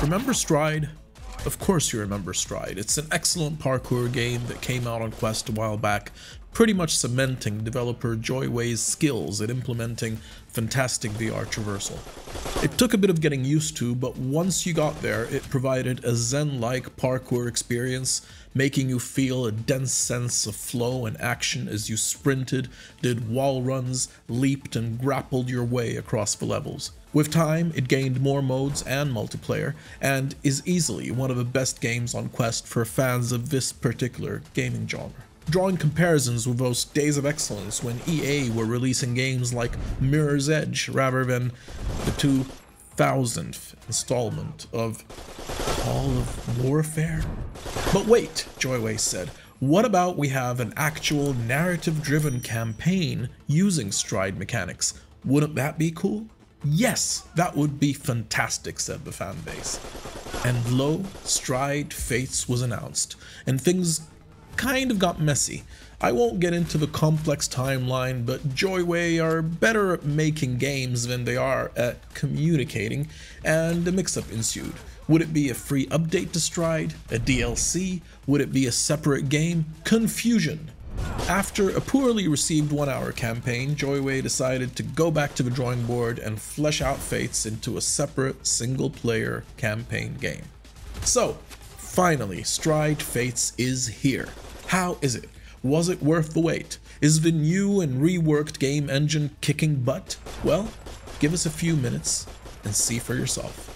Remember Stride? Of course you remember Stride. It's an excellent parkour game that came out on Quest a while back, pretty much cementing developer JoyWay's skills at implementing fantastic VR traversal. It took a bit of getting used to, but once you got there, it provided a zen-like parkour experience, making you feel a dense sense of flow and action as you sprinted, did wall runs, leaped, and grappled your way across the levels. With time, it gained more modes and multiplayer, and is easily one of the best games on Quest for fans of this particular gaming genre. Drawing comparisons with those days of excellence when EA were releasing games like Mirror's Edge rather than the 2000th installment of Call of Warfare. But wait, JoyWay said, what about we have an actual narrative-driven campaign using Stride mechanics? Wouldn't that be cool? Yes, that would be fantastic, said the fanbase. And lo, Stride Fates was announced, and things kind of got messy. I won't get into the complex timeline, but JoyWay are better at making games than they are at communicating, and a mix-up ensued. Would it be a free update to Stride? A DLC? Would it be a separate game? Confusion. After a poorly received 1-hour campaign, JoyWay decided to go back to the drawing board and flesh out Fates into a separate single-player campaign game. So, finally, Stride Fates is here. How is it? Was it worth the wait? Is the new and reworked game engine kicking butt? Well, give us a few minutes and see for yourself.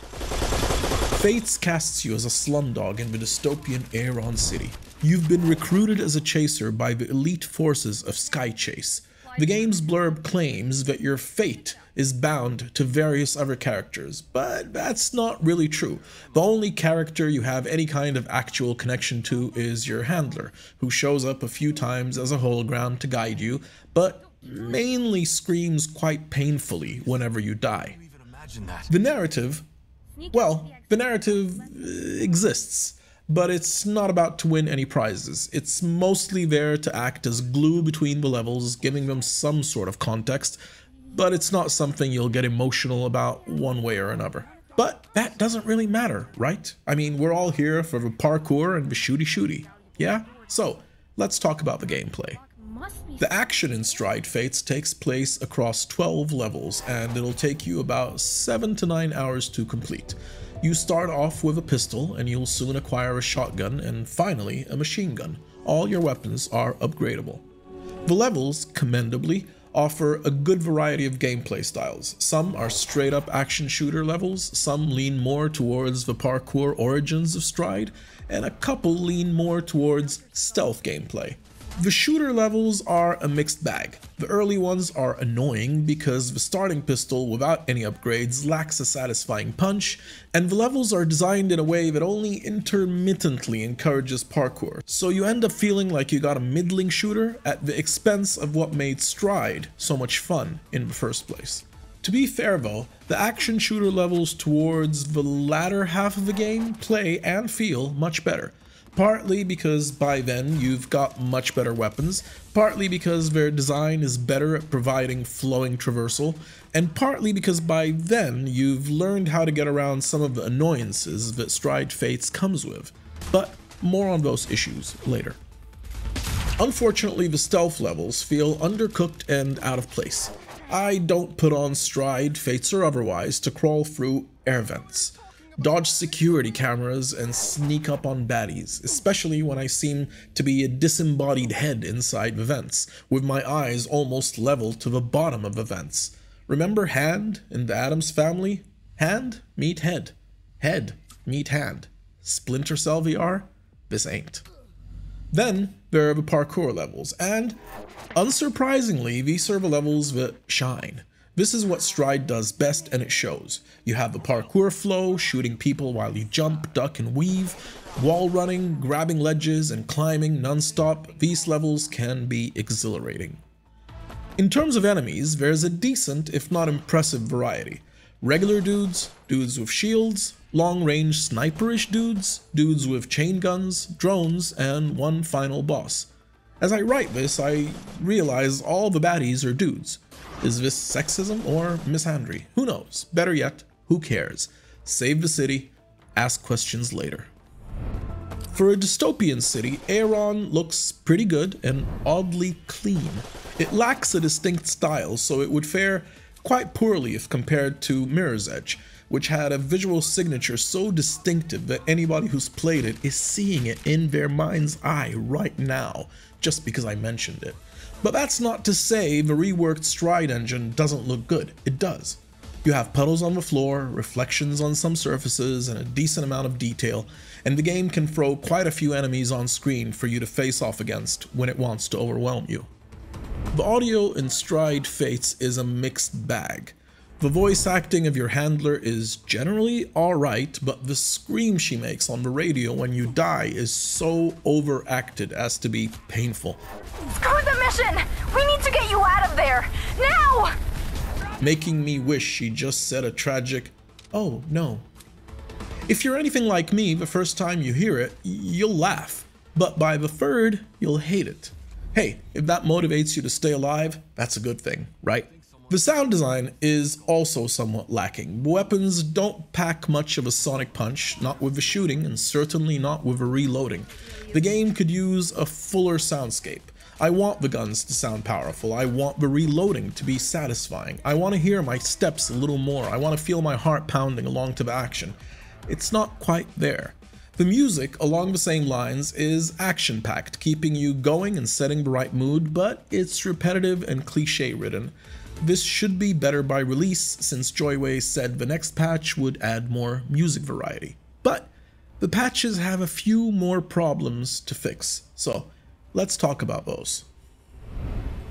Fates casts you as a slumdog in the dystopian Aeron City. You've been recruited as a chaser by the elite forces of Sky Chase. The game's blurb claims that your fate is bound to various other characters, but that's not really true. The only character you have any kind of actual connection to is your handler, who shows up a few times as a hologram to guide you, but mainly screams quite painfully whenever you die. The narrative, well, the narrative exists, but it's not about to win any prizes. It's mostly there to act as glue between the levels, giving them some sort of context, but it's not something you'll get emotional about one way or another. But that doesn't really matter, right? I mean, we're all here for the parkour and the shooty-shooty, yeah? So, let's talk about the gameplay. The action in Stride Fates takes place across 12 levels, and it'll take you about 7 to 9 hours to complete. You start off with a pistol, and you'll soon acquire a shotgun, and finally a machine gun. All your weapons are upgradable. The levels, commendably, offer a good variety of gameplay styles. Some are straight up action shooter levels, some lean more towards the parkour origins of Stride, and a couple lean more towards stealth gameplay. The shooter levels are a mixed bag. The early ones are annoying because the starting pistol without any upgrades lacks a satisfying punch, and the levels are designed in a way that only intermittently encourages parkour, so you end up feeling like you got a middling shooter at the expense of what made Stride so much fun in the first place. To be fair though, the action shooter levels towards the latter half of the game play and feel much better. Partly because by then you've got much better weapons, partly because their design is better at providing flowing traversal, and partly because by then you've learned how to get around some of the annoyances that Stride Fates comes with. But more on those issues later. Unfortunately, the stealth levels feel undercooked and out of place. I don't put on Stride Fates or otherwise to crawl through air vents, dodge security cameras, and sneak up on baddies, especially when I seem to be a disembodied head inside the vents, with my eyes almost level to the bottom of the vents. Remember Hand in the Addams Family? Hand meet head. Head meet hand. Splinter Cell VR? This ain't. Then there are the parkour levels, and unsurprisingly, these are the levels that shine. This is what Stride does best, and it shows. You have the parkour flow, shooting people while you jump, duck, and weave, wall running, grabbing ledges, and climbing non-stop. These levels can be exhilarating. In terms of enemies, there's a decent, if not impressive, variety. Regular dudes, dudes with shields, long-range sniperish dudes, dudes with chain guns, drones, and one final boss. As I write this, I realize all the baddies are dudes. Is this sexism or misandry? Who knows? Better yet, who cares? Save the city, Ask questions later. For a dystopian city, Aeron looks pretty good and oddly clean. It lacks a distinct style, so it would fare quite poorly if compared to Mirror's Edge, which had a visual signature so distinctive that anybody who's played it is seeing it in their mind's eye right now, just because I mentioned it. But that's not to say the reworked Stride engine doesn't look good. It does. You have puddles on the floor, reflections on some surfaces, and a decent amount of detail, and the game can throw quite a few enemies on screen for you to face off against when it wants to overwhelm you. The audio in Stride Fates is a mixed bag. The voice acting of your handler is generally alright, but the scream she makes on the radio when you die is so overacted as to be painful. Screw the mission! We need to get you out of there! Now! Making me wish she just said a tragic, "Oh no." If you're anything like me, the first time you hear it, you'll laugh, but by the third, you'll hate it. Hey, if that motivates you to stay alive, that's a good thing, right? The sound design is also somewhat lacking. Weapons don't pack much of a sonic punch, not with the shooting and certainly not with the reloading. The game could use a fuller soundscape. I want the guns to sound powerful. I want the reloading to be satisfying. I want to hear my steps a little more. I want to feel my heart pounding along to the action. It's not quite there. The music along the same lines is action-packed, keeping you going and setting the right mood, but it's repetitive and cliche-ridden. This should be better by release, since JoyWay said the next patch would add more music variety. But the patches have a few more problems to fix, so let's talk about those.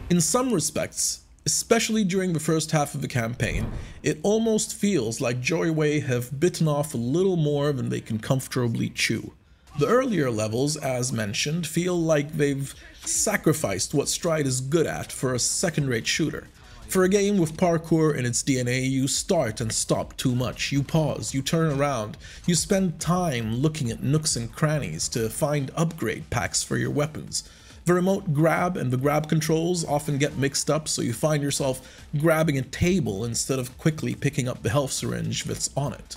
In some respects, especially during the first half of the campaign, it almost feels like JoyWay have bitten off a little more than they can comfortably chew. The earlier levels, as mentioned, feel like they've sacrificed what Stride is good at for a second-rate shooter. For a game with parkour in its DNA, you start and stop too much. You pause, you turn around, you spend time looking at nooks and crannies to find upgrade packs for your weapons. The remote grab and the grab controls often get mixed up, so you find yourself grabbing a table instead of quickly picking up the health syringe that's on it.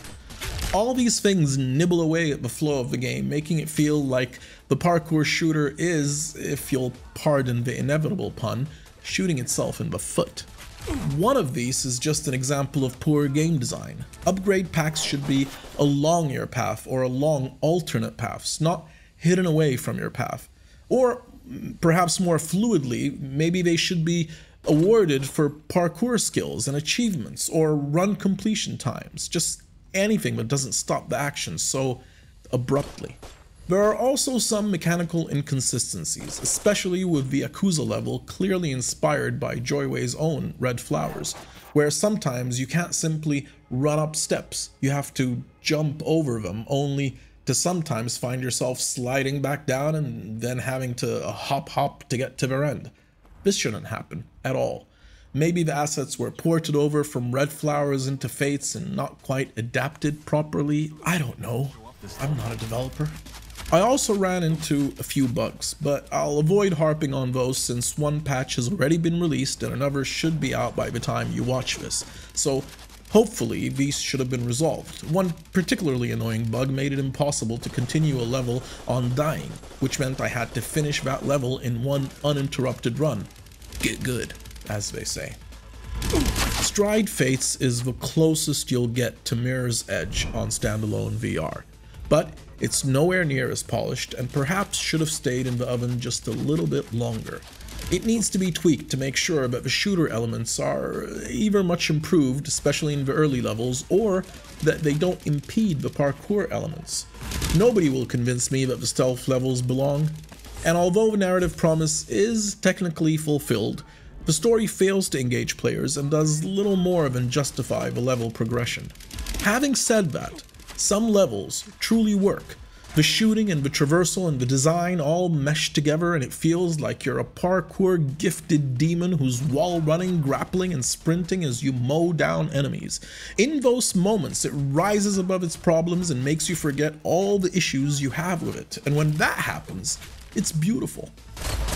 All these things nibble away at the flow of the game, making it feel like the parkour shooter is, if you'll pardon the inevitable pun, shooting itself in the foot. One of these is just an example of poor game design. Upgrade packs should be along your path or along alternate paths, not hidden away from your path. Or perhaps more fluidly, maybe they should be awarded for parkour skills and achievements or run completion times, just anything that doesn't stop the action so abruptly. There are also some mechanical inconsistencies, especially with the Yakuza level clearly inspired by JoyWay's own Red Flowers, where sometimes you can't simply run up steps, you have to jump over them, only to sometimes find yourself sliding back down and then having to hop to get to their end. This shouldn't happen at all. Maybe the assets were ported over from Red Flowers into Fates and not quite adapted properly. I don't know. I'm not a developer. I also ran into a few bugs, but I'll avoid harping on those since one patch has already been released and another should be out by the time you watch this. So hopefully these should have been resolved. One particularly annoying bug made it impossible to continue a level on dying, which meant I had to finish that level in one uninterrupted run. Get good, as they say. Stride Fates is the closest you'll get to Mirror's Edge on standalone VR, but it's nowhere near as polished and perhaps should have stayed in the oven just a little bit longer. It needs to be tweaked to make sure that the shooter elements are either much improved, especially in the early levels, or that they don't impede the parkour elements. Nobody will convince me that the stealth levels belong, and although the narrative promise is technically fulfilled, the story fails to engage players and does little more than justify the level progression. Having said that, some levels truly work. The shooting and the traversal and the design all mesh together, and it feels like you're a parkour gifted demon who's wall running, grappling, and sprinting as you mow down enemies. In those moments, it rises above its problems and makes you forget all the issues you have with it. And when that happens, it's beautiful.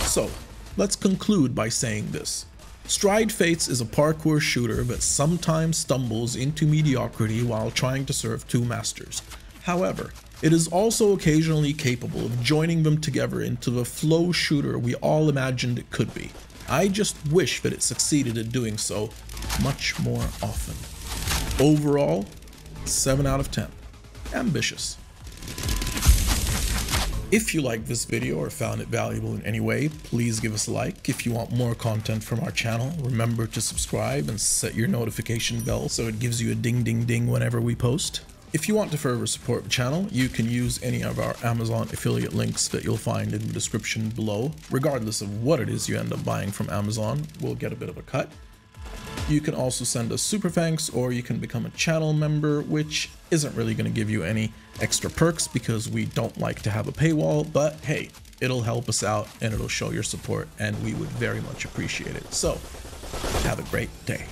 So, let's conclude by saying this. Stride Fates is a parkour shooter that sometimes stumbles into mediocrity while trying to serve two masters. However, it is also occasionally capable of joining them together into the flow shooter we all imagined it could be. I just wish that it succeeded at doing so much more often. Overall, 7 out of 10. Ambitious. If you liked this video or found it valuable in any way, please give us a like. If you want more content from our channel, remember to subscribe and set your notification bell so it gives you a ding ding ding whenever we post. If you want to further support the channel, you can use any of our Amazon affiliate links that you'll find in the description below. Regardless of what it is you end up buying from Amazon, we'll get a bit of a cut. You can also send us super thanks, or you can become a channel member, which isn't really going to give you any extra perks because we don't like to have a paywall, but hey, it'll help us out and it'll show your support and we would very much appreciate it. So, have a great day.